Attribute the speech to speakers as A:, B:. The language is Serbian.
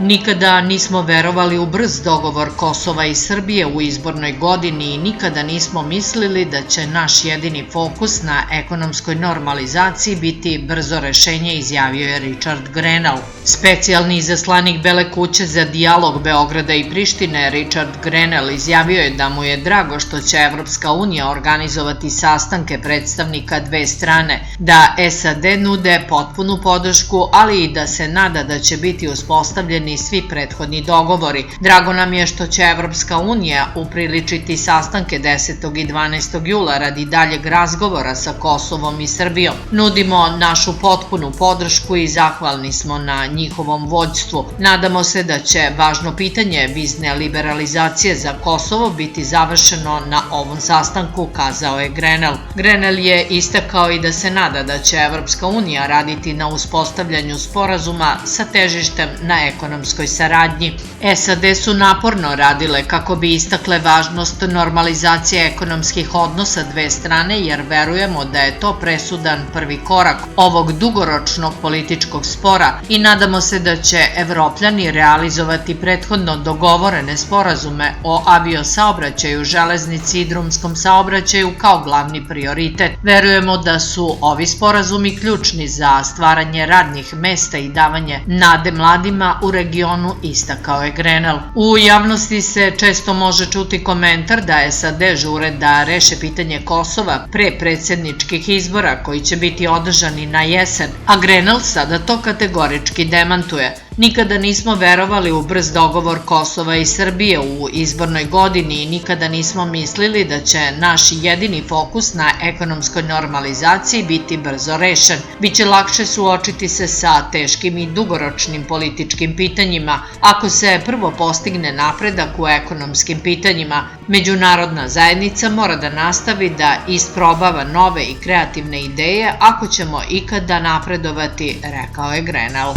A: Nikada nismo verovali u brz dogovor Kosova i Srbije u izbornoj godini i nikada nismo mislili da će naš jedini fokus na ekonomskoj normalizaciji biti brzo rešenje, izjavio je Richard Grenell. Specijalni izaslanik Bele kuće za dijalog Beograda i Prištine Richard Grenell izjavio je da mu je drago što će Evropska unija organizovati sastanke predstavnika dve strane, da SAD nude potpunu podršku, ali i da se nada da će biti uspostavljeni svi prethodni dogovori. Drago nam je što će Evropska unija upriličiti sastanke 10. i 12. jula radi daljeg razgovora sa Kosovom i Srbijom. Nudimo našu potpunu podršku i zahvalni smo na njihovom vođstvu. Nadamo se da će važno pitanje vizne liberalizacije za Kosovo biti završeno na ovom sastanku, kazao je Grenell. Grenell je istakao i da se nada da će Evropska unija raditi na uspostavljanju sporazuma sa težištem na ekonomskoj saradnji. SAD su naporno radile kako bi istakle važnost normalizacije ekonomskih odnosa dve strane, jer verujemo da je to presudan prvi korak ovog dugoročnog političkog spora i nadamo se da će Evropljani realizovati prethodno dogovorene sporazume o aviosaobraćaju, železnici i drumskom saobraćaju kao glavni prioritet. Verujemo da su ovi sporazumi ključni za stvaranje radnih mesta i davanje nade mladima u regionu, istakao je Grenell. U javnosti se često može čuti komentar da SAD žure da reše pitanje Kosova pre predsjedničkih izbora koji će biti održani na jesen, a Grenell sada to kategorički demantuje. Nikada nismo verovali u brz dogovor Kosova i Srbije u izbornoj godini i nikada nismo mislili da će naš jedini fokus na ekonomskoj normalizaciji biti brzo rešen. Biće lakše suočiti se sa teškim i dugoročnim političkim pitanjima ako se prvo postigne napredak u ekonomskim pitanjima. Međunarodna zajednica mora da nastavi da isprobava nove i kreativne ideje ako ćemo ikada napredovati, rekao je Grenell.